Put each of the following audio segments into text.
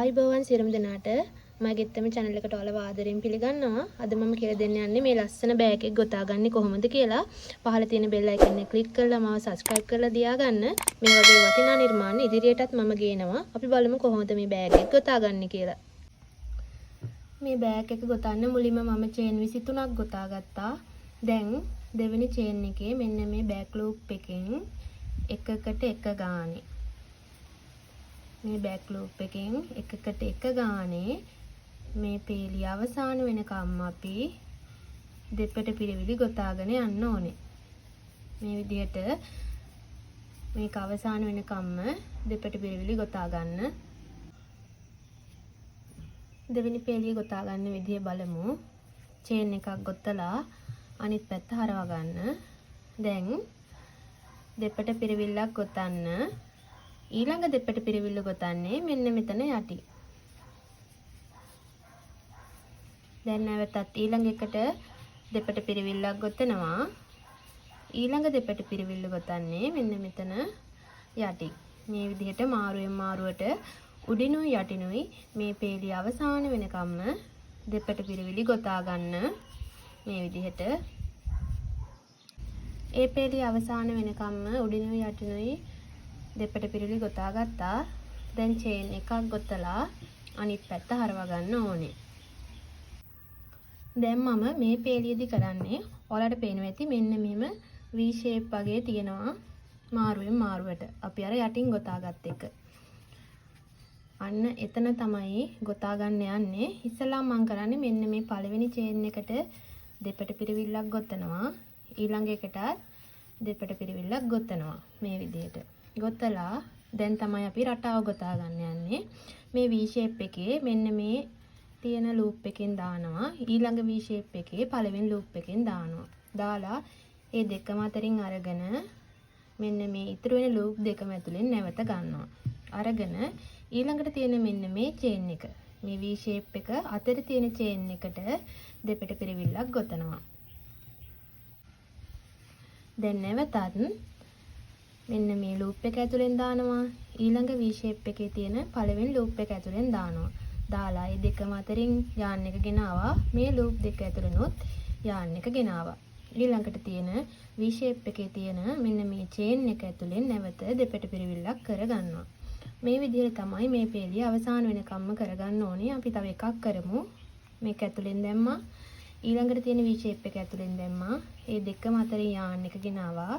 ආයිබෝවන් සියලුම දෙනාට මගේ ගෙත්තම channel එකට ඔයාලව ආදරෙන් පිළිගන්නවා. අද මම කියලා දෙන්න යන්නේ මේ ලස්සන බෑග් එක ගොතාගන්නේ කොහොමද කියලා. පහළ තියෙන bell icon එක click කරලා මාව subscribe කරලා තියාගන්න. මේ වගේ වටිනා නිර්මාණ ඉදිරියටත් මම ගේනවා. අපි බලමු කොහොමද මේ බෑග් එක ගොතාගන්නේ කියලා. මේ බෑග් එක ගොතන්න මුලින්ම මම chain 23ක් ගොතාගත්තා. දැන් දෙවෙනි chain එකේ මෙන්න මේ back loop එකෙන් එකකට එක ගානේ මේ back loop එකෙන් එකකට එක ගානේ මේ පේලිය අවසාන වෙනකම් අපි දෙපට පිරවිලි ගොතාගෙන යන්න ඕනේ. මේ විදිහට මේක අවසාන වෙනකම්ම දෙපට පිරවිලි ගොතා ගන්න. දෙවෙනි පේලිය ගොතා ගන්න විදිය බලමු. චේන් එකක් ගොතලා අනිත් පැත්ත හරවා ගන්න. දැන් දෙපට පිරවිල්ලක් ගොතන්න. ඊළඟ දෙපට පිරවිල්ල ගොතන්නේ මෙන්න මෙතන යටි. දැන් නැවතත් ඊළඟ එකට දෙපට පිරවිල්ලක් ගොතනවා. ඊළඟ දෙපට පිරවිල්ල ගොතන්නේ මෙන්න මෙතන යටි. මේ විදිහට මාරුවෙන් මාරුවට උඩිනුයි යටිනුයි මේ පේලිය අවසාන වෙනකම්ම දෙපට පිරවිලි ගොතා ගන්න. මේ විදිහට ඒ පේලිය අවසාන වෙනකම්ම උඩිනුයි යටිනුයි දෙපට පිරවිලි ගොතා ගත්තා. දැන් චේන් එකක් ගොතලා අනිත් පැත්ත හරවා ගන්න ඕනේ. දැන් මම මේ පේලියේදී කරන්නේ ඔයාලට පේනවා ඇති මෙන්න මෙහෙම V shape වගේ තියෙනවා මාරුවෙන් මාරුවට. අපි අර යටින් ගොතාගත් එක. අන්න එතන තමයි ගොතා ගන්න යන්නේ. ඉස්සලා මම කරන්නේ මෙන්න මේ පළවෙනි චේන් එකට දෙපට පිරවිල්ලක් ගොතනවා. ඊළඟ එකටත් දෙපට පිරවිල්ලක් ගොතනවා. මේ විදිහට. ගොතලා දැන් තමයි අපි රටාව ගොතා ගන්න යන්නේ. මේ V shape එකේ මෙන්න මේ තියෙන loop එකෙන් දානවා. ඊළඟ V shape එකේ පළවෙනි loop එකෙන් දානවා. දාලා ඒ දෙකම අතරින් අරගෙන මෙන්න මේ ඉතුරු වෙන loop දෙකම ඇතුලෙන් නැවත ගන්නවා. අරගෙන ඊළඟට තියෙන මෙන්න මේ chain එක. මේ V shape එක අතර තියෙන chain එකට දෙපට පිරවිල්ලක් ගොතනවා. දැන් නැවතත් මෙන්න මේ loop එක ඇතුලෙන් දානවා. ඊළඟ V shape එකේ තියෙන පළවෙනි loop එක ඇතුලෙන් දානවා. දාලා මේ දෙකම අතරින් යාන් එක ගෙනාවා. මේ loop දෙක ඇතුලෙනොත් යාන් එක ගෙනාවා. ඊළඟට තියෙන V shape එකේ තියෙන මෙන්න මේ chain එක ඇතුලෙන් නැවත දෙපට පිරවිල්ලක් කරගන්නවා. මේ විදිහට තමයි මේ පේලිය අවසාන වෙනකම්ම කරගන්න ඕනේ. අපි තව එකක් කරමු. මේක ඇතුලෙන් දැම්මා. ඊළඟට තියෙන V shape එක ඇතුලෙන් දැම්මා. මේ දෙකම අතරින් යාන් එක ගෙනාවා.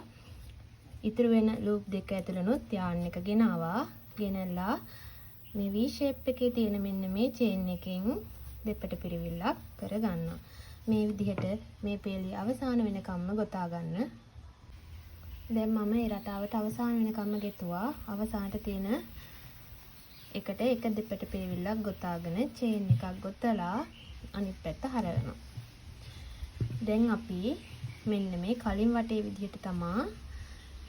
ඉතුරු වෙන loop දෙක ඇතුළෙනුත් යාන් එක ගෙනාවා. ගෙනල්ලා මේ V shape එකේ තියෙන මෙන්න මේ chain එකෙන් දෙපට පිරවිල්ලක් කරගන්නවා. මේ විදිහට මේ පේලිය අවසාන වෙනකම්ම ගොතා ගන්න. දැන් මම මේ රටාවට අවසාන වෙනකම්ම ගෙතුවා. අවසානට තියෙන එකට එක දෙපට පිරවිල්ලක් ගොතාගෙන chain එකක් ගොතලා අනිත් පැත්ත හරවනවා. දැන් අපි මෙන්න මේ කලින් වටේ විදිහට තමයි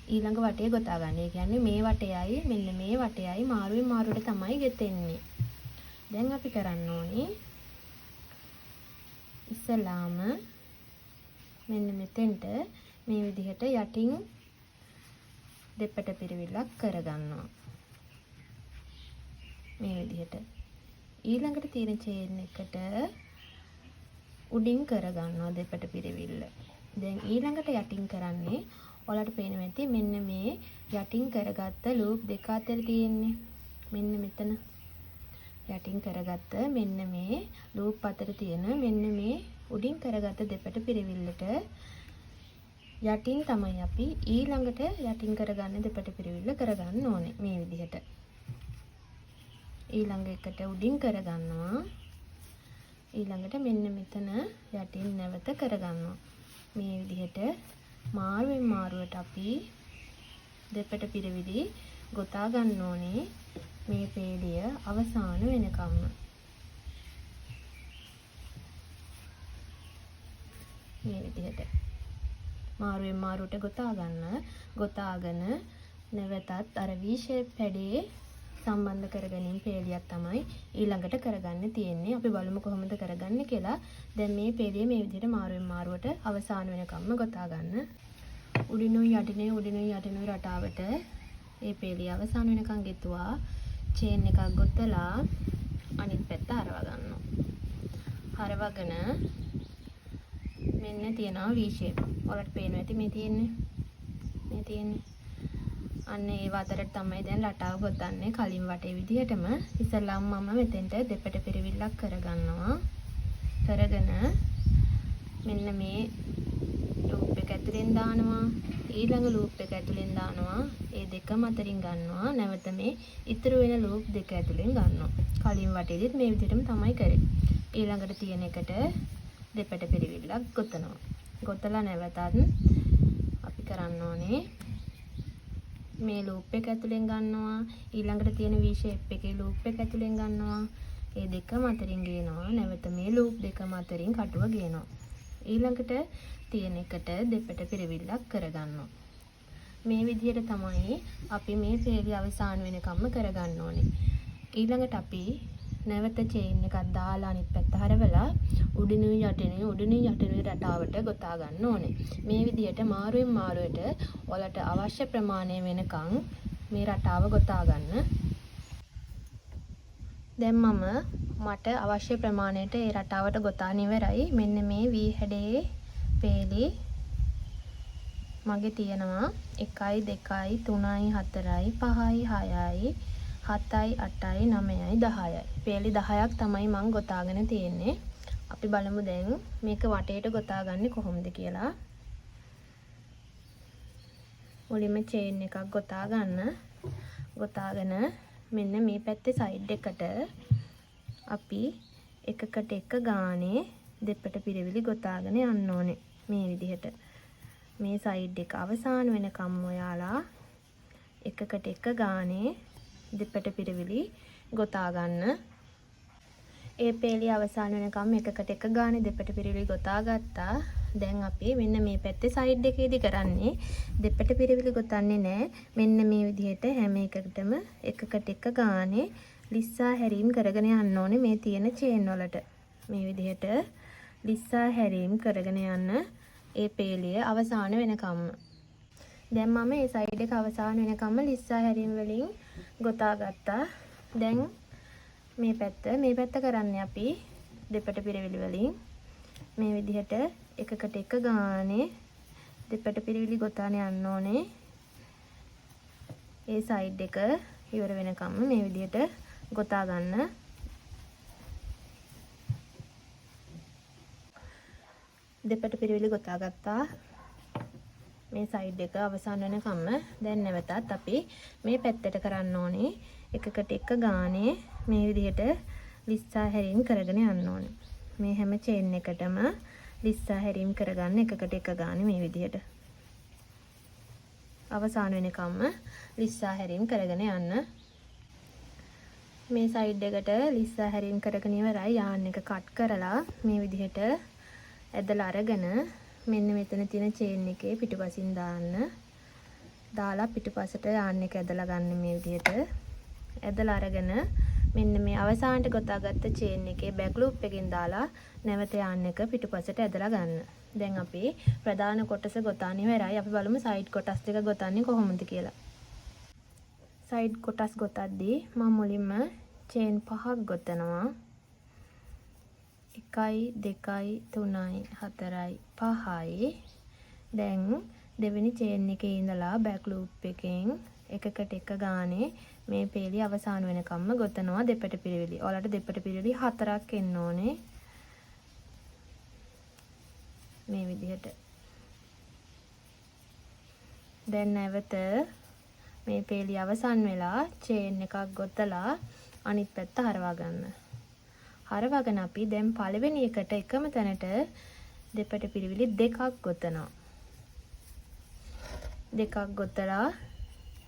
ඊළඟ වටේ ගොතා ගන්න. ඒ කියන්නේ මේ වටයයි මෙන්න මේ වටයයි මාරුවෙන් මාරුවට තමයි ගෙතෙන්නේ. දැන් අපි කරන්න ඕනේ ඉස්සලාම මෙන්න මෙතෙන්ට මේ විදිහට යටින් දෙපට පිරවිල්ලක් කරගන්නවා. මේ විදිහට ඊළඟට තියෙන chain එකට උඩින් කරගන්නවා දෙපට පිරවිල්ල. දැන් ඊළඟට යටින් කරන්නේ ඔයාලට පේනවා ඇති මෙන්න මේ යටින් කරගත්ත loop දෙක අතර තියෙන්නේ මෙන්න මෙතන යටින් කරගත්ත මෙන්න මේ loop අතර තියෙන මෙන්න මේ උඩින් කරගත්ත දෙපට පිරවිල්ලට යටින් තමයි අපි ඊළඟට යටින් කරගන්න දෙපට පිරවිල්ල කරගන්න ඕනේ. මේ විදිහට ඊළඟ එකට උඩින් කරගන්නවා. ඊළඟට මෙන්න මෙතන යටින් නැවත කරගන්නවා. මේ විදිහට මාරුවෙන් මාරුවට අපි දෙපට පිරවිලි ගොතා ගන්න ඕනේ මේ පේලිය අවසාන වෙනකම්ම. මේ විදිහට මාරුවෙන් මාරුවට ගොතා ගන්න. ගොතාගෙන නැවතත් අර V shape පැඩේ සම්බන්ධ කරගැනීම පේලියක් තමයි ඊළඟට කරගන්න තියෙන්නේ. අපි බලමු කොහොමද කරගන්නේ කියලා. දැන් මේ පේලිය මේ විදිහට මාරුවෙන් මාරුවට අවසාන වෙනකම්ම ගොතා ගන්න. උඩිනුයි යටිනුයි රටාවට මේ පේලිය අවසාන වෙනකම් ගෙතුවා. චේන් එකක් ගොතලා අනිත් පැත්ත හරවා ගන්නවා. හරවගෙන මෙන්න තියනවා V shape. ඔයාලට පේනවා ඇති මේ තියෙන්නේ. මේ තියෙන්නේ. අන්න ඒ වතරට තමයි දැන් රටාව ගොතන්නේ කලින් වටේ විදිහටම. ඉස්සෙල්ලාම මම මෙතෙන්ට දෙපට පිරවිල්ලක් කරගන්නවා. කරගෙන මෙන්න මේ ලූප් එක ඇතුලෙන් දානවා. ඊළඟ ලූප් එක ඇතුලෙන් දානවා. ඒ දෙකම අතරින් ගන්නවා. නැවත මේ ඉතුරු වෙන ලූප් දෙක ඇතුලෙන් ගන්නවා. කලින් වටේදිත් මේ විදිහටම තමයි කරේ. ඊළඟට තියෙන එකට දෙපට පිරවිල්ලක් ගොතනවා. ගොතලා නැවතත් අපි කරන්න ඕනේ මේ ලූප් එක ඇතුලෙන් ගන්නවා. ඊළඟට තියෙන V shape එකේ ලූප් එක ඇතුලෙන් ගන්නවා. ඒ දෙකම අතරින් ගේනවා. නැවත මේ ලූප් දෙකම අතරින් කටුව ගේනවා. ඊළඟට තියෙන එකට දෙපට පිරවිල්ලක් කරගන්නවා. මේ විදිහට තමයි අපි මේ පේලි අවසාන වෙනකම්ම කරගන්න ඕනේ. ඊළඟට අපි නැවත චේන් එකක් දාලා අනිත් පැත්ත හරවලා උඩිනුයි යටිනුයි රටාවට ගොතා ගන්න ඕනේ. මේ විදිහට මාරුවෙන් මාරුවට ඔයාලට අවශ්‍ය ප්‍රමාණය වෙනකන් මේ රටාව ගොතා ගන්න. දැන් මට අවශ්‍ය ප්‍රමාණයට ඒ රටාවට ගොතාන ඉවරයි. මෙන්න මේ V හැඩයේ පේලි මගේ තියෙනවා 1 2 3 4 5 6 7යි 8යි 9යි 10යි. පේලි 10ක් තමයි මං ගොතාගෙන තියෙන්නේ. අපි බලමු දැන් මේක වටේට ගොතාගන්නේ කොහොමද කියලා. මුලින්ම චේන් එකක් ගොතා ගන්න. ගොතාගෙන මෙන්න මේ පැත්තේ සයිඩ් එකට අපි එකකට එක ගානේ දෙපට පිරවිලි ගොතාගෙන යන්න ඕනේ. මේ විදිහට. මේ සයිඩ් එක අවසාන වෙනකම් ඔයාලා එකකට එක ගානේ දෙපට පිරවිලි ගොතා ගන්න. ඒ පේලිය අවසාන වෙනකම් එකකට එක ගානේ දෙපට පිරවිලි ගොතා ගත්තා. දැන් අපි මෙන්න මේ පැත්තේ සයිඩ් එකේදී කරන්නේ දෙපට පිරවිලි ගොතන්නේ නැහැ. මෙන්න මේ විදිහට හැම එකකටම එකකට එක ගානේ ලිස්සා හැරීම් කරගෙන යන්න ඕනේ මේ තියෙන චේන් වලට. මේ විදිහට ලිස්සා හැරීම් කරගෙන යන්න ඒ පේලිය අවසාන වෙනකම්ම. දැන් මම මේ සයිඩ් එක අවසාන වෙනකම්ම ලිස්සා හැරීම් වලින් ගොතා ගත්තා. දැන් මේ පැත්ත කරන්නේ අපි දෙපට පිරවිලි වලින් මේ විදිහට එකකට එක ගානේ දෙපට පිරවිලි ගොතාන යන්න ඕනේ. ඒ සයිඩ් එක ඉවර වෙනකම්ම මේ විදිහට ගොතා ගන්න. දෙපට පිරවිලි ගොතා ගත්තා. මේ සයිඩ් එක අවසන් වෙනකම්ම දැන් නැවතත් අපි මේ පැත්තට කරන්න ඕනේ. එකකට එක ගානේ මේ විදිහට ලිස්සා හැරීම් කරගෙන යන්න ඕනේ. මේ හැම චේන් එකටම ලිස්සා හැරීම් කරගන්න එකකට එක ගානේ මේ විදිහට. අවසන් වෙනකම්ම ලිස්සා හැරීම් කරගෙන යන්න. මේ සයිඩ් එකට ලිස්සා හැරීම් කරගෙන ඉවරයි. යාන් එක කට් කරලා මේ විදිහට ඇදලා අරගෙන මෙන්න මෙතන තියෙන චේන් එකේ පිටුපසින් දාලා පිටුපසට යාන් එක ඇදලා ගන්න මේ විදිහට. ඇදලා අරගෙන මෙන්න මේ අවසානට ගොතාගත්ත චේන් එකේ බෑක් ලූප් එකෙන් දාලා නැවත යාන් එක පිටුපසට ඇදලා ගන්න. දැන් අපි ප්‍රධාන කොටස ගොතාන ඉවරයි. අපි බලමු සයිඩ් කොටස් දෙක ගොතන්නේ කොහොමද කියලා. සයිඩ් කොටස් ගොතද්දී මම මුලින්ම චේන් 5ක් ගොතනවා. 1 2 3 4 5යි. දැන් දෙවෙනි චේන් එකේ ඉඳලා බෑක් ලූප් එකෙන් එකකට එක ගානේ මේ පේලිය අවසන් වෙනකම්ම ගොතනවා දෙපට පිරවිලි. ඔයාලට දෙපට පිරවිලි 4ක් එන්න ඕනේ. මේ විදිහට. දැන් නැවත මේ පේලිය අවසන් වෙලා චේන් එකක් ගොතලා අනිත් පැත්ත හරවා ගන්න. හරවාගෙන අපි දැන් පළවෙනි එකට එකම තැනට දෙපට පිරවිලි දෙකක් ගොතනවා. දෙකක් ගොතලා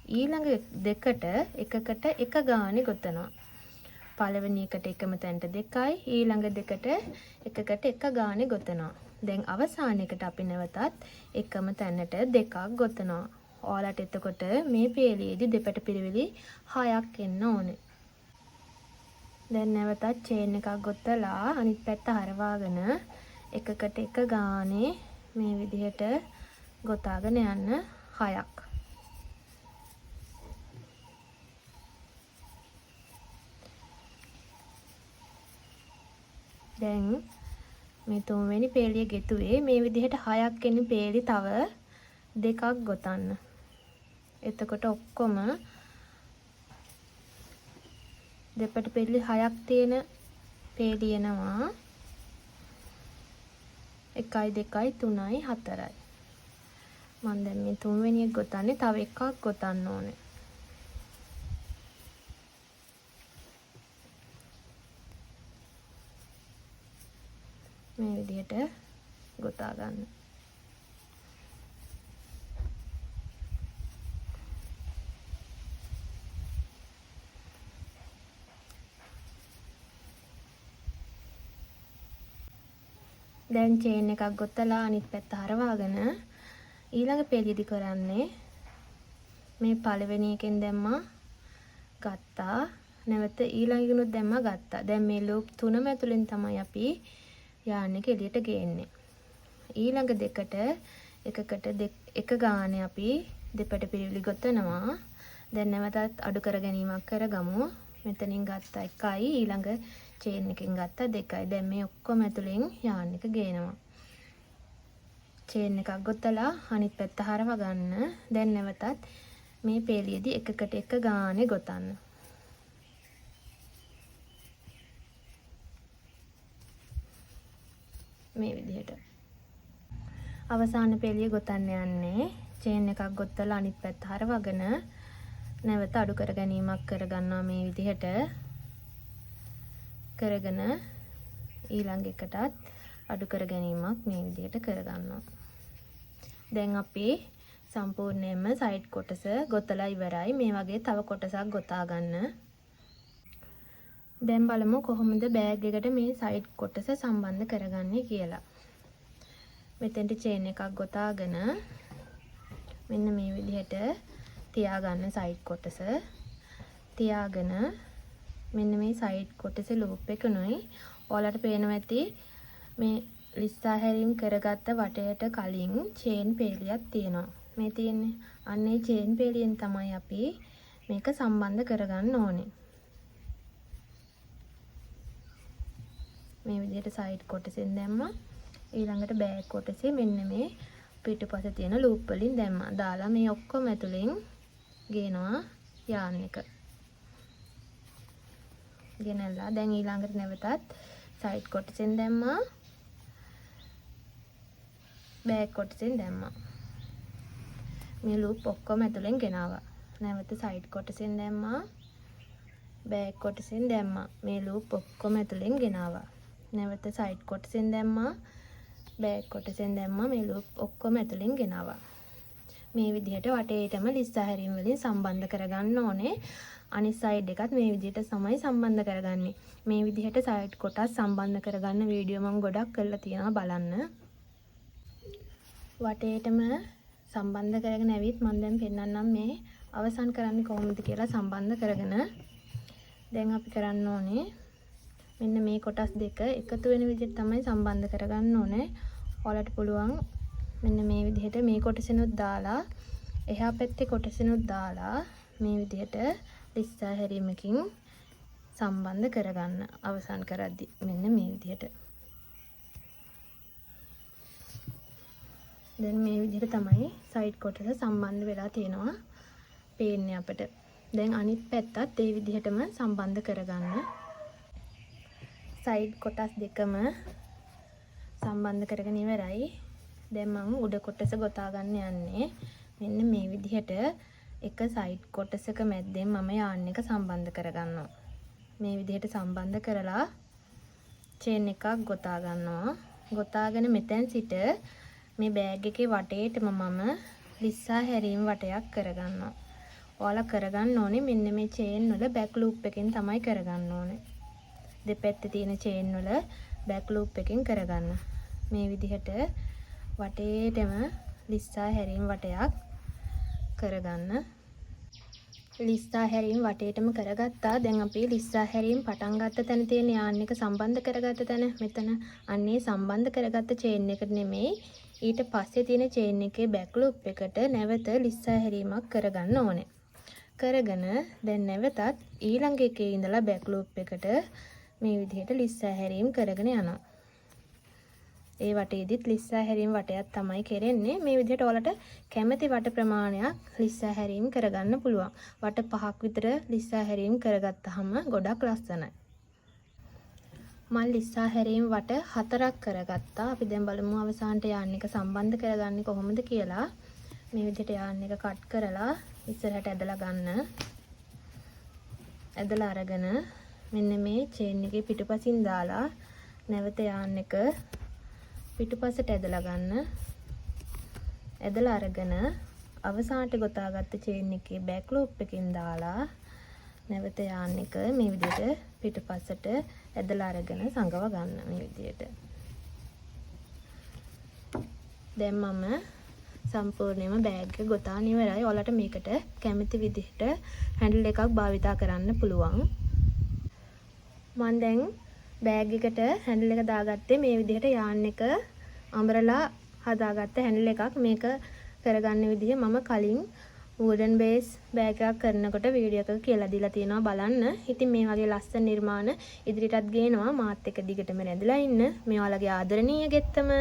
ඊළඟ දෙකට එකකට එක ගානේ ගොතනවා. පළවෙනි එකට එකම තැනට දෙකයි ඊළඟ දෙකට එකකට එක ගානේ ගොතනවා. දැන් අවසාන එකට අපි නැවතත් එකම තැනට දෙකක් ගොතනවා. ඔයාලට එතකොට මේ පේලියේදී දෙපට පිරවිලි 6ක් එන්න ඕනේ. දැන් නැවතත් චේන් එකක් ගොතලා අනිත් පැත්ත හරවාගෙන එකකට එක ගානේ මේ විදිහට ගොතාගෙන යන්න 6ක්. දැන් මේ තුන්වෙනි පේලිය ගෙතුවේ මේ විදිහට 6ක් එන පේලි තව දෙකක් ගොතන්න. එතකොට ඔක්කොම දෙපට පේලි 6ක් තියෙන පේලි එනවා 1 2 3 4යි. මම දැන් මේ තුන්වෙනි එක ගොතන්නේ තව එකක් ගොතන්න ඕනේ. මේ විදිහට ගොතා ගන්න. දැන් චේන් එකක් ගොතලා අනිත් පැත්ත හරවාගෙන ඊළඟ පෙළියදි කරන්නේ මේ පළවෙනි එකෙන් දැම්මා ගත්තා නැවත ඊළඟ එකනොත් දැම්මා ගත්තා. දැන් මේ ලූප් තුනම ඇතුලෙන් තමයි අපි යාන් එක එළියට ගේන්නේ. ඊළඟ දෙකට එකකට එක ගානේ අපි දෙපට පිරිවිලි ගොතනවා. දැන් නැවතත් අඩු කර ගැනීමක් කරගමු. මෙතනින් ගත්තා 1යි ඊළඟ චේන් එකෙන් ගත්තා 2යි. දැන් මේ ඔක්කොම ඇතුලෙන් යාන් එක ගේනවා. චේන් එකක් ගොතලා අනිත් පැත්ත හරව ගන්න. දැන් නැවතත් මේ පේලියේදී එකකට එක ගානේ ගොතන්න. මේ විදිහට අවසාන පේලිය ගොතන්න යන්නේ චේන් එකක් ගොතලා අනිත් පැත්ත හරවගෙන නැවත අඩු කර ගැනීමක් කරගන්නවා. මේ විදිහට කරගෙන ඊළඟ එකටත් අඩු කර ගැනීමක් මේ විදිහට කරගන්නවා. දැන් අපි සම්පූර්ණයෙන්ම සයිඩ් කොටස ගොතලා ඉවරයි. මේ වගේ තව කොටසක් ගොතා ගන්න. දැන් බලමු කොහොමද බෑග් එකට මේ සයිඩ් කොටස සම්බන්ධ කරගන්නේ කියලා. මෙතෙන්ට චේන් එකක් ගොතාගෙන මෙන්න මේ විදිහට තියාගන්න සයිඩ් කොටස. තියාගෙන මෙන්න මේ සයිඩ් කොටසේ ලූප් එකනොයි ඔයාලට පේනවා ඇති මේ ලිස්සා හැරීම් කරගත්ත වටයට කලින් චේන් පේලියක් තියෙනවා. මේ තියෙන්නේ අන්නේ චේන් පේලියෙන් තමයි අපි මේක සම්බන්ධ කරගන්න ඕනේ. මේ විදිහට සයිඩ් කොටසෙන් දැම්මා. ඊළඟට බෑග් කොටසේ මෙන්න මේ පිටුපස තියෙන ලූප් වලින් දැම්මා. දාලා මේ ඔක්කොම ඇතුලෙන් ගේනවා යාන් එක. ගෙනල්ලා දැන් ඊළඟට නැවතත් සයිඩ් කොටසෙන් දැම්මා. බෑග් කොටසෙන් දැම්මා. මේ ලූප් ඔක්කොම ඇතුලෙන් ගෙනාවා. නැවත සයිඩ් කොටසෙන් දැම්මා. බෑග් කොටසෙන් දැම්මා. මේ ලූප් ඔක්කොම ඇතුලෙන් ගෙනාවා. නැවත සයිඩ් කොටසෙන් දැම්මා. බෑග් කොටසෙන් දැම්මා. මේ ලූප් ඔක්කොම ඇතුලෙන් ගෙනාවා. මේ විදිහට වටේටම ලිස්සා හැරීම් වලින් සම්බන්ධ කරගන්න ඕනේ. අනිත් සයිඩ් එකත් මේ විදිහට තමයි සම්බන්ධ කරගන්නේ. මේ විදිහට සයිඩ් කොටස් සම්බන්ධ කරගන්න වීඩියෝ මම ගොඩක් කරලා තියෙනවා බලන්න. වටේටම සම්බන්ධ කරගෙන ඇවිත් මම දැන් පෙන්නන්නම් මේ අවසන් කරන්නේ කොහොමද කියලා සම්බන්ධ කරගෙන. දැන් අපි කරන්න ඕනේ මෙන්න මේ කොටස් දෙක එකතු වෙන විදිහට තමයි සම්බන්ධ කරගන්න ඕනේ. ඔයාලට පුළුවන් මෙන්න මේ විදිහට මේ කොටසෙනුත් දාලා එහා පැත්තේ කොටසෙනුත් දාලා මේ විදිහට ලිස්සා හැරීමකින් සම්බන්ධ කරගන්න. අවසන් කරද්දි මෙන්න මේ විදිහට. දැන් මේ විදිහට තමයි සයිඩ් කොටස සම්බන්ධ වෙලා තියෙනවා පේන්නේ අපිට. දැන් අනිත් පැත්තත් ඒ විදිහටම සම්බන්ධ කරගන්න. සයිඩ් කොටස් දෙකම සම්බන්ධ කරගෙන ඉවරයි. දැන් මම උඩ කොටස ගොතා ගන්න යන්නේ. මෙන්න මේ විදිහට එක සයිඩ් කොටසක මැද්දෙන් මම යාන් එක සම්බන්ධ කරගන්නවා. මේ විදිහට සම්බන්ධ කරලා චේන් එකක් ගොතා ගන්නවා. ගොතාගෙන මෙතෙන් සිට මේ බෑග් එකේ වටේටම මම ලිස්සා හැරීම් වටයක් කරගන්නවා. ඔයාලා කරගන්න ඕනේ මෙන්න මේ චේන් වල බෑක් ලූප් එකෙන් තමයි කරගන්න ඕනේ. දෙපැත්තේ තියෙන චේන් වල බෑක් ලූප් එකෙන් කරගන්න. මේ විදිහට වටේටම ලිස්සා හැරීම් වටයක් කරගන්න. ලිස්සා හැරීම් වටේටම කරගත්තා. දැන් අපි ලිස්සා හැරීම් පටන් ගත්ත තැන තියෙන යාන් එක සම්බන්ධ කරගත්ත තැන මෙතන අන්නේ සම්බන්ධ කරගත්ත චේන් එකට නෙමෙයි ඊට පස්සේ තියෙන චේන් එකේ බෑක් ලූප් එකට නැවත ලිස්සා හැරීමක් කරගන්න ඕනේ. කරගෙන දැන් නැවතත් ඊළඟ එකේ ඉඳලා බෑක් ලූප් එකට මේ විදිහට ලිස්සා හැරීම් කරගෙන යනවා. ඒ වටේදිත් ලිස්සා හැරීම් වටයක් තමයි කෙරෙන්නේ. මේ විදිහට ඔයාලට කැමති වට ප්‍රමාණයක් ලිස්සා හැරීම් කරගන්න පුළුවන්. වට 5ක් විතර ලිස්සා හැරීම් කරගත්තාම ගොඩක් ලස්සනයි. මම ලිස්සා හැරීම් වට 4ක් කරගත්තා. අපි දැන් බලමු අවසානට යාන් එක සම්බන්ධ කරගන්නේ කොහොමද කියලා. මේ විදිහට යාන් එක කට් කරලා ඉස්සරහට ඇදලා ගන්න. ඇදලා අරගෙන මෙන්න මේ චේන් එකේ පිටුපසින් දාලා නැවත යාන් එක පිටුපසට ඇදලා ගන්න. ඇදලා අරගෙන අවසානට ගොතාගත්ත චේන් එකේ බෑක් ලූප් එකකින් දාලා නැවත යාන් එක මේ විදිහට පිටුපසට ඇදලා අරගෙන සංගව ගන්න මේ විදිහට. දැන් මම සම්පූර්ණයෙන්ම බෑග් එක ගොතාන ඉවරයි. ඔයාලට මේකට කැමති විදිහට හැන්ඩල් එකක් භාවිතා කරන්න පුළුවන්. මම දැන් බෑග් එකට හැන්ඩල් එක දාගත්තේ මේ විදිහට යාන් එක අඹරලා හදාගත්ත හැන්ඩල් එකක්. මේක කරගන්න විදිහ මම කලින් වුඩන් බේස් බෑග් එකක් කරනකොට වීඩියෝ එකක කියලා දීලා තියෙනවා බලන්න. ඉතින් මේ වගේ ලස්සන නිර්මාණ ඉදිරියටත් ගේනවා. මාත් එක්ක දිගටම රැඳලා ඉන්න. මේ ඔයාලගේ ආදරණීය ගෙත්තම